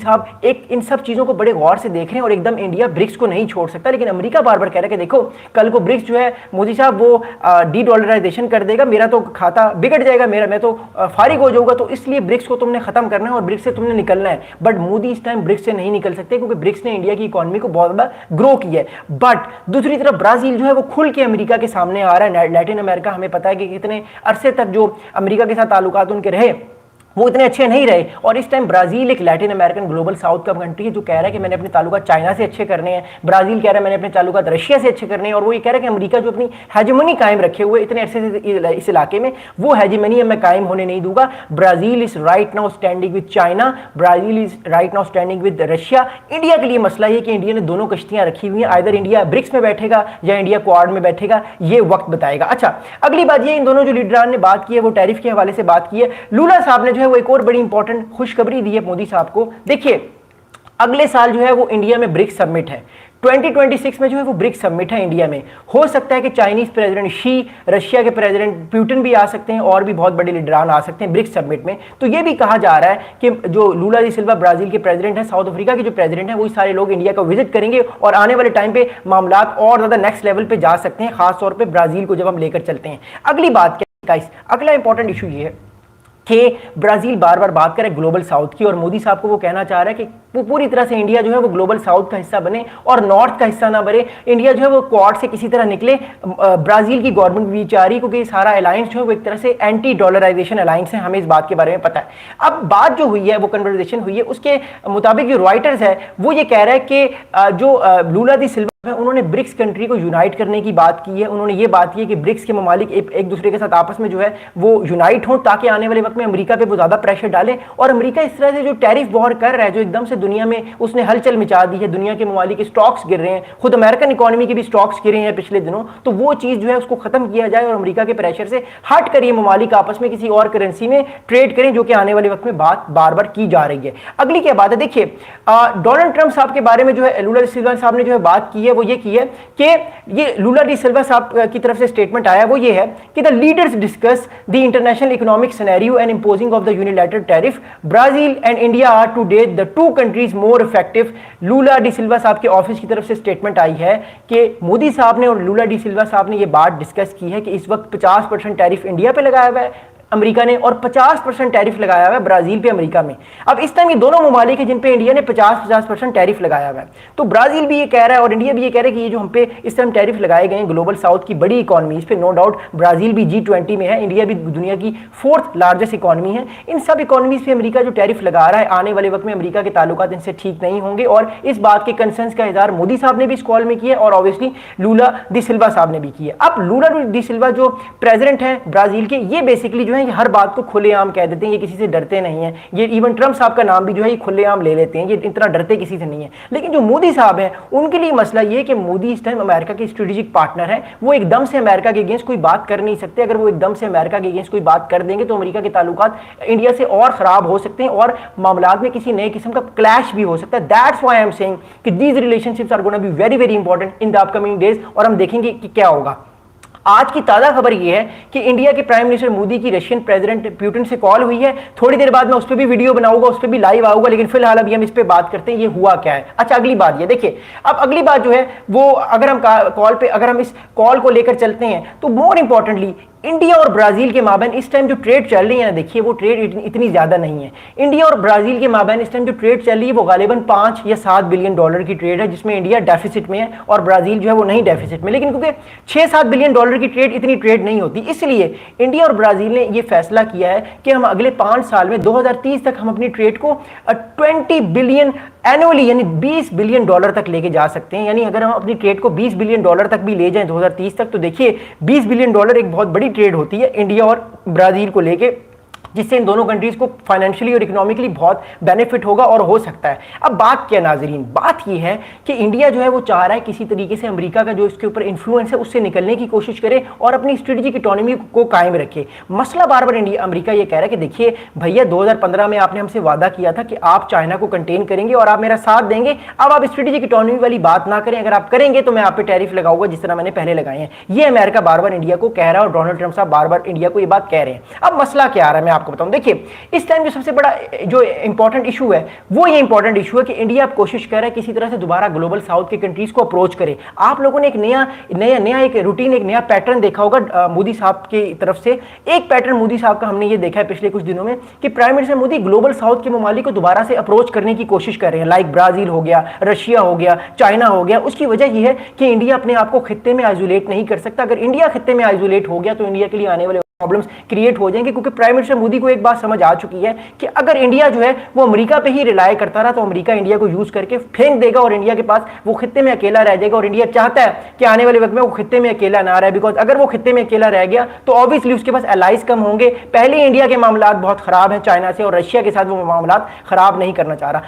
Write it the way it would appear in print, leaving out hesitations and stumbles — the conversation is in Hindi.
साहब एक इन सब चीजों को बड़े गौर से देख रहे हैं और एकदम इंडिया ब्रिक्स को नहीं छोड़ सकता, लेकिन अमेरिका बार बार कह रहा है कि देखो कल को ब्रिक्स जो है मोदी साहब वो डी डॉलराइजेशन कर देगा, मेरा तो खाता बिगड़ जाएगा, मैं तो फारिग हो जाऊंगा, तो इसलिए ब्रिक्स को तुमने खत्म करना है और ब्रिक्स से तुमने निकलना है। बट मोदी इस टाइम ब्रिक्स से नहीं निकल सकते क्योंकि ब्रिक्स ने इंडिया की इकोनॉमी को बहुत ज्यादा ग्रो किया है। बट दूसरी तरफ ब्राजील जो है वो खुल के अमेरिका के सामने आ रहा है। लैटिन अमेरिका हमें पता है कि कितने अरसे तक जो अमेरिका के साथ ताल्लुकात उनके रहे वो इतने अच्छे नहीं रहे, और इस टाइम ब्राजील एक लैटिन अमेरिकन ग्लोबल साउथ का कंट्री है जो कह रहा है कि मैंने अपने ताल्लुकात चाइना से अच्छे करने हैं। ब्राजील कह रहा है मैंने अपने ताल्लुकात रशिया से अच्छे करने हैं, और वो ये कह रहा है कि अमेरिका जो अपनी हेजेमनी कायम रखे हुए इतने अरसे से इस इलाके में, वो हेजेमनी मैं कायम होने नहीं दूंगा। Brazil is right now standing with China, Brazil is right now standing with Russia. India के लिए मसला ये कि इंडिया ने दोनों कश्तियां रखी हुई हैं, आइदर इंडिया ब्रिक्स में बैठेगा या इंडिया क्वाड में बैठेगा, ये वक्त बताएगा। अच्छा, अगली बात ये इन दोनों जो लीडरान ने बात की है वो टैरिफ के हवाले से बात की है। लूला साहब ने जो है वो एक और बड़ी इंपॉर्टेंट खुशखबरी दी है मोदी साहब को। देखिए अगले साल जो है वो इंडिया में ब्रिक्स समिट है, 2026 में जो है वो ब्रिक्स समिट है इंडिया में। हो सकता है कि चाइनीज प्रेसिडेंट शी, रशिया के प्रेसिडेंट पुतिन भी आ सकते हैं और भी बहुत बड़े लीडरान आ सकते हैं ब्रिक्स समिट में। तो ये भी कहा जा रहा है कि जो लूला डी सिल्वा ब्राजील के प्रेसिडेंट है, साउथ अफ्रीका के जो प्रेसिडेंट है, वो सारे लोग इंडिया को विजिट करेंगे और आने वाले टाइम पे मामला और ज्यादा नेक्स्ट लेवल पे जा सकते हैं, खासतौर पर ब्राजील को जब हम लेकर चलते हैं। अगली बात क्या, अगला इंपॉर्टेंट इशू ये है कि ब्राजील बार बार बात करे ग्लोबल साउथ की, और मोदी साहब को वो कहना चाह रहा है कि वो पूरी तरह से इंडिया जो है वो ग्लोबल साउथ का हिस्सा बने और नॉर्थ का हिस्सा ना बने। इंडिया जो है वो क्वाड से किसी तरह निकले। ब्राजील की गवर्नमेंट भी चाह रही, क्योंकि सारा अलायंस जो है वो एक तरह से एंटी डॉलराइजेशन अलायंस है, हमें इस बात के बारे में पता है। अब बात जो हुई है वो कन्वर्सेशन हुई है, उसके मुताबिक जो रॉयटर्स है वो ये कह रहा है कि जो लूला दी सिल्वा उन्होंने ब्रिक्स कंट्री को यूनाइट करने की बात की है। उन्होंने ये बात की है कि ब्रिक्स के ममालिक एक दूसरे के साथ आपस में जो है वो यूनाइट हों, ताकि आने वाले वक्त में अमेरिका पे वो ज्यादा प्रेशर डाले। और अमेरिका इस तरह से जो टैरिफ वॉर कर रहा है, जो एकदम से दुनिया में उसने हलचल मचा दी है, दुनिया के ममालिक के स्टॉक्स गिर रहे हैं, खुद अमेरिकन इकोनॉमी के भी स्टॉक्स गिरे हैं पिछले दिनों, तो वो चीज जो है उसको खत्म किया जाए और अमेरिका के प्रेशर से हट कर ये ममालिक आपस में किसी और करेंसी में ट्रेड करें, जो कि आने वाले वक्त में बात बार बार की जा रही है। अगली क्या बात है, देखिए डोनाल्ड ट्रंप साहब के बारे में जो है लूला डी सिल्वा साहब ने जो है बात की है, वो ये की है कि ये लूला डी सिल्वा साहब की तरफ से स्टेटमेंट आया, वो ये है कि the leaders discuss the international economic scenario and imposing of the unilateral tariff, Brazil and India are to date the two countries more effective. Lula da Silva साहब के ऑफिस की तरफ से स्टेटमेंट आई है कि मोदी साहब ने और लूला डी सिल्वा साहब ने ये बात डिस्कस की है कि इस वक्त 50% टैरिफ इंडिया पे लगाया हुआ है अमेरिका ने, और 50% टैरिफ लगाया हुआ है ब्राजील पे अमेरिका में। अब इस टाइम ये दोनों ममालिक है जिन पे इंडिया ने 50% टैरिफ लगाया हुआ है। तो ब्राजील भी ये कह रहा है और इंडिया भी ये कह रहा है कि ये जो हम पे इस टाइम टैरिफ लगाए गए हैं ग्लोबल साउथ की बड़ी इकोनॉमी, इस पे नो डाउट ब्राजील भी G20 में है, इंडिया भी दुनिया की 4th लार्जेस्ट इकोनॉमी है। इन सब इकोनॉमीज पे अमेरिका जो टैरिफ लगा रहा है, आने वाले वक्त में अमेरिका के ताल्लुकात इनसे ठीक नहीं होंगे, और इस बात के कंसर्न्स का इजहार मोदी साहब ने भी इस कॉल में किया और ऑब्वियसली लूला डी सिल्वा साहब ने भी किया। अब लूला डी सिल्वा जो प्रेसिडेंट है ब्राजील के, ये बेसिकली जो है हर बात को खुलेआम कह देते हैं, ये किसी से डरते नहीं है। ये इवन ट्रंप साहब का नाम भी जो है ये खुलेआम ले लेते हैं, ये इतना डरते किसी से नहीं है। लेकिन जो मोदी साहब हैं उनके लिए मसला ये है कि मोदी इस टाइम अमेरिका के स्ट्रेटेजिक पार्टनर हैं, वो एकदम से अमेरिका के अगेंस्ट कोई बात कर नहीं सकते। अगर वो एकदम से अमेरिका के अगेंस्ट कोई बात कर देंगे तो अमेरिका के ताल्लुकात इंडिया से और खराब हो सकते हैं और मामलात में किसी नए किस्म का क्लैश भी हो सकता है। That's why I am saying कि these relationships are gonna be very very important in the upcoming days, और हम देखेंगे कि क्या होगा। आज की ताजा खबर यह है कि इंडिया के प्राइम मिनिस्टर मोदी की रशियन प्रेसिडेंट पुतिन से कॉल हुई है। थोड़ी देर बाद मैं उस पर भी वीडियो बनाऊंगा, उस पर भी लाइव आऊंगा, लेकिन फिलहाल अभी हम इस पे बात करते हैं ये हुआ क्या है। अच्छा, अगली बात ये देखिए, अब अगली बात जो है वो अगर हम कॉल पे अगर हम इस कॉल को लेकर चलते हैं तो मोर इंपॉर्टेंटली इंडिया और ब्राजील के माबैन इस टाइम जो ट्रेड चल रही है ना, देखिए वो ट्रेड इतनी ज्यादा नहीं है। इंडिया और ब्राजील के माबैन इस टाइम जो ट्रेड चल रही है वो गालिबन 5 या 7 बिलियन डॉलर की ट्रेड है, जिसमें इंडिया डेफिसिट में है और ब्राजील जो है वो नहीं डेफिसिट में। लेकिन क्योंकि 6-7 बिलियन डॉलर की ट्रेड इतनी ट्रेड नहीं होती, इसलिए इंडिया और ब्राजील ने ये फैसला किया है कि हम अगले 5 साल में 2030 तक हम अपनी ट्रेड को 20 बिलियन एनुअली यानी 20 बिलियन डॉलर तक लेके जा सकते हैं। यानी अगर हम अपनी ट्रेड को 20 बिलियन डॉलर तक भी ले जाएं 2030 तक, तो देखिए 20 बिलियन डॉलर एक बहुत बड़ी ट्रेड होती है इंडिया और ब्राजील को लेके, जिससे इन दोनों कंट्रीज को फाइनेंशियली और इकोनॉमिकली बहुत बेनिफिट होगा और हो सकता है। अब बात क्या नाजरीन, बात यह है कि इंडिया जो है वो चाह रहा है किसी तरीके से अमेरिका का जो इसके ऊपर इन्फ्लुएंस है उससे निकलने की कोशिश करे और अपनी स्ट्रेटेजिक इकोनॉमी को कायम रखे। मसला बार बार अमेरिका ये कह रहा है कि देखिए भैया 2015 में आपने हमसे वादा किया था कि आप चाइना को कंटेन करेंगे और आप मेरा साथ देंगे, अब आप स्ट्रेटेजिक इकोनॉमी वाली बात ना करें, अगर आप करेंगे तो मैं आप पे टैरिफ लगाऊंगा जिस तरह मैंने पहले लगाए हैं। ये अमेरिका बार बार इंडिया को कह रहा है और डोनाल्ड ट्रंप साहब बार बार इंडिया को ये बात कह रहे हैं। अब मसला क्या आ रहा है मैं आपको बताऊं, देखिए इस टाइम जो सबसे बड़ा जो इंपॉर्टेंट इशू है वो ये इंपॉर्टेंट इशू है कि इंडिया अब कोशिश कर रहा है किसी तरह से दोबारा ग्लोबल साउथ के कंट्रीज को अप्रोच करे। आप लोगों ने एक नया नया नया एक रूटीन, एक नया पैटर्न देखा होगा मोदी साहब की तरफ से। एक पैटर्न मोदी साहब का हमने ये देखा है पिछले कुछ दिनों में कि prime minister Modi global south के ममालिक को दोबारा से अप्रोच करने की कोशिश कर रहे हैं, लाइक ब्राजील हो गया, रशिया हो गया, चाइना हो गया। उसकी वजह यह है कि इंडिया अपने आप को खित्ते में आइसोलेट नहीं कर सकता। अगर इंडिया खित्ते में आइसोलेट हो गया तो इंडिया के लिए आने वाले प्रॉब्लम्स क्रिएट हो जाएंगे, क्योंकि प्राइम मिनिस्टर मोदी को एक बात समझ आ चुकी है कि अगर इंडिया जो है वो अमेरिका पे ही रिलाय करता रहा तो अमेरिका इंडिया को यूज करके फेंक देगा और इंडिया के पास वो खित्ते में अकेला रह जाएगा। और इंडिया चाहता है कि आने वाले वक्त में वो खित्ते में अकेला ना रहे, बिकॉज अगर वो खित्ते में अकेला रह गया तो ऑब्वियसली उसके पास एलाइज कम होंगे। पहले इंडिया के मामला बहुत खराब है चाइना से और रशिया के साथ वो मामला खराब नहीं करना चाह रहा।